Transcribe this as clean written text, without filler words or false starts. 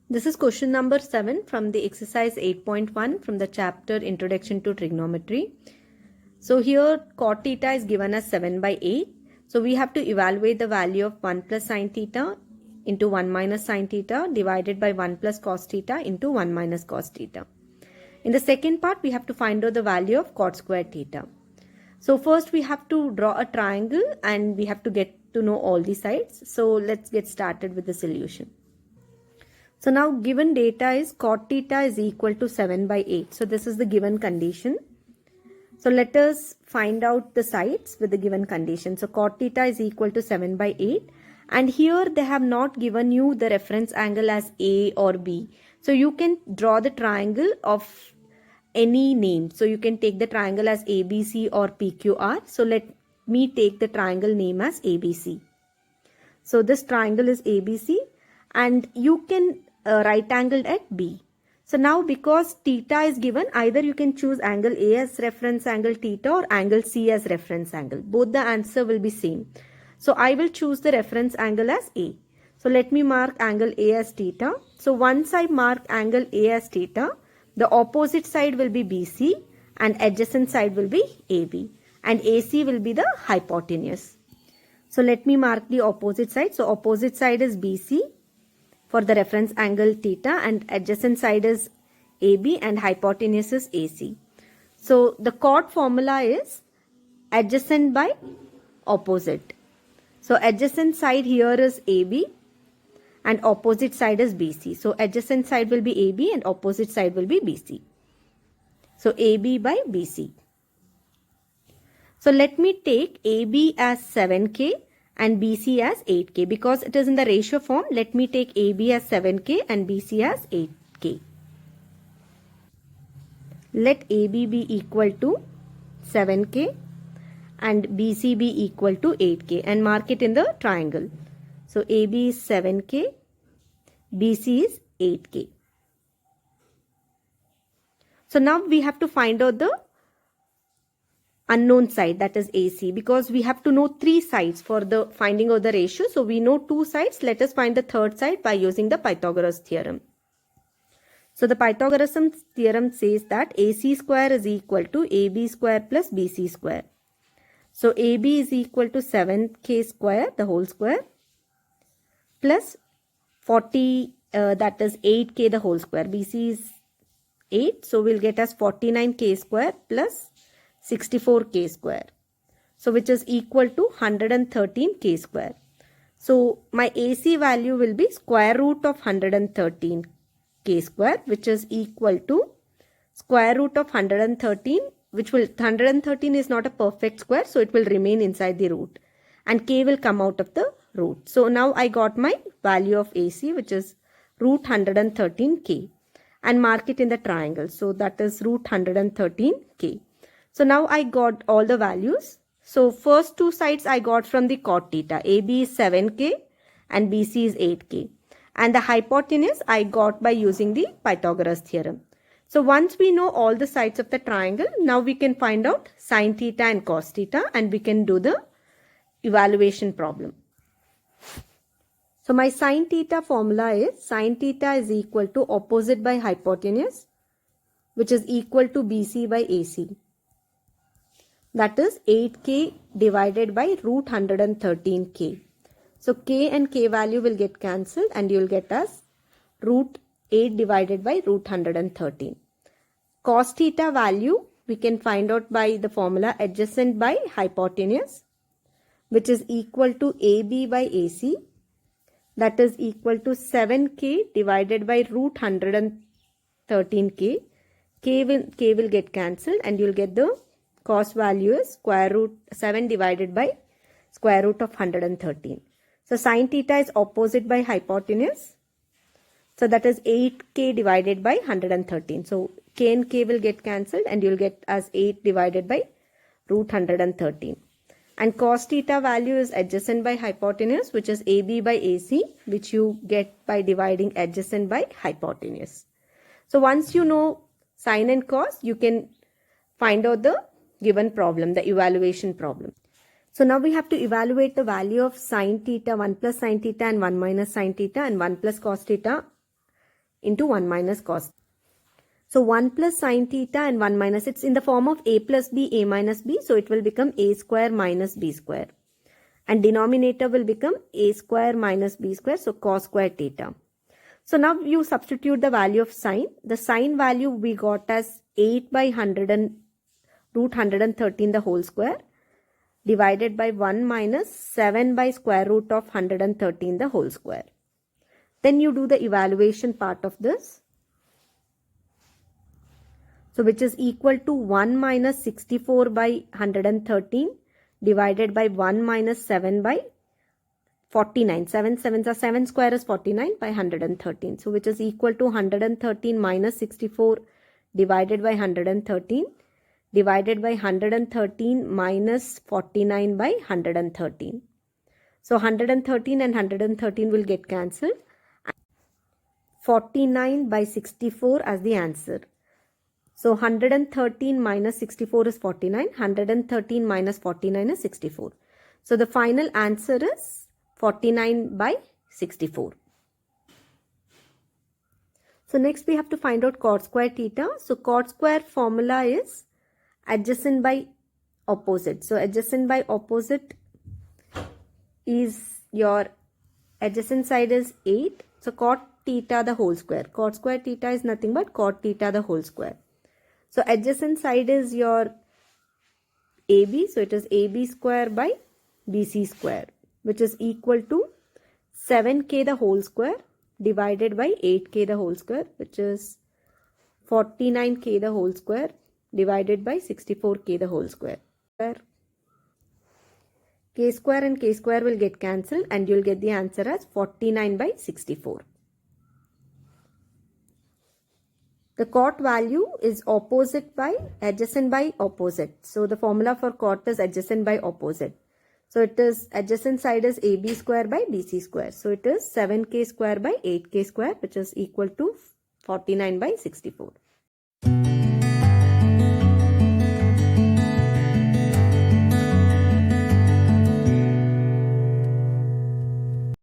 This is question number 7 from the exercise 8.1 from the chapter Introduction to Trigonometry. So here cot theta is given as 7 by 8. So we have to evaluate the value of 1 plus sine theta into 1 minus sine theta divided by 1 plus cos theta into 1 minus cos theta. In the second part, we have to find out the value of cot square theta. So first we have to draw a triangle and we have to get to know all the sides. So let's get started with the solution. So now given data is cot theta is equal to 7 by 8. So this is the given condition. So let us find out the sides with the given condition. So cot theta is equal to 7 by 8. And here they have not given you the reference angle as A or B. So you can draw the triangle of any name. So you can take the triangle as ABC or PQR. So let me take the triangle name as ABC. So this triangle is ABC and you can right angled at B. So now because theta is given, either you can choose angle A as reference angle theta or angle C as reference angle. Both the answer will be same. So I will choose the reference angle as A. So let me mark angle A as theta. So once I mark angle A as theta, the opposite side will be BC and adjacent side will be AB. And AC will be the hypotenuse. So let me mark the opposite side. So opposite side is BC for the reference angle theta and adjacent side is AB and hypotenuse is AC. So the cot formula is adjacent by opposite. So adjacent side here is AB and opposite side is BC. So adjacent side will be AB and opposite side will be BC. So AB by BC. So let me take AB as 7K and BC as 8K. Because it is in the ratio form, let me take AB as 7K and BC as 8K. Let AB be equal to 7K and BC be equal to 8K and mark it in the triangle. So AB is 7K, BC is 8K. So now we have to find out the unknown side, that is AC, because we have to know 3 sides for the finding of the ratio. So we know 2 sides. Let us find the third side by using the Pythagoras theorem. So the Pythagoras theorem says that AC square is equal to AB square plus BC square. So AB is equal to 7K square, the whole square, plus 40, that is 8K the whole square. BC is 8, so we'll get as 49K square plus 64K square. So which is equal to 113K square. So my AC value will be square root of 113K square, which is equal to square root of 113, which will 113 is not a perfect square, so it will remain inside the root and K will come out of the root. So now I got my value of AC, which is root 113K, and mark it in the triangle. So that is root 113K. So now I got all the values. So first 2 sides I got from the cot theta. AB is 7K and BC is 8K. And the hypotenuse I got by using the Pythagoras theorem. So once we know all the sides of the triangle, now we can find out sine theta and cos theta and we can do the evaluation problem. So my sine theta formula is sine theta is equal to opposite by hypotenuse, which is equal to BC by AC. That is 8K divided by root 113K. So K and K value will get cancelled and you will get as root 8 divided by root 113. Cos theta value we can find out by the formula adjacent by hypotenuse, which is equal to AB by AC. That is equal to 7K divided by root 113K. K will get cancelled and you will get the cos value is square root 7 divided by square root of 113. So sine theta is opposite by hypotenuse. So that is 8K divided by 113. So K and K will get cancelled and you will get as 8 divided by root 113. And cos theta value is adjacent by hypotenuse, which is AB by AC, which you get by dividing adjacent by hypotenuse. So once you know sine and cos, you can find out the given problem, the evaluation problem. So now we have to evaluate the value of sine theta, 1 plus sine theta and 1 minus sine theta, and 1 plus cos theta into 1 minus cos. So 1 plus sine theta and 1 minus, it's in the form of a plus b, a minus b. So it will become a square minus b square. And denominator will become a square minus b square. So cos square theta. So now you substitute the value of sine. The sine value we got as 8 by 100 and root 113 the whole square, divided by 1 minus 7 by square root of 113 the whole square. Then you do the evaluation part of this. So which is equal to 1 minus 64 by 113 divided by 1 minus 7 by 49. 7 sevens are 7 square is 49 by 113. So which is equal to 113 minus 64 divided by 113. Divided by 113 minus 49 by 113. So 113 and 113 will get cancelled. 49 by 64 as the answer. So 113 minus 64 is 49. 113 minus 49 is 64. So the final answer is 49 by 64. So next we have to find out cot square theta. So cot square formula is adjacent by opposite. So adjacent by opposite is your adjacent side is 8. So cot theta the whole square. Cot square theta is nothing but cot theta the whole square. So adjacent side is your AB. So it is AB square by BC square, which is equal to 7k the whole square divided by 8k the whole square, which is 49k the whole square divided by 64k the whole square. K square and k square will get cancelled and you'll get the answer as 49 by 64. The cot value is opposite by adjacent by opposite. So the formula for cot is adjacent by opposite. So it is adjacent side is AB square by BC square. So it is 7k square by 8k square, which is equal to 49 by 64.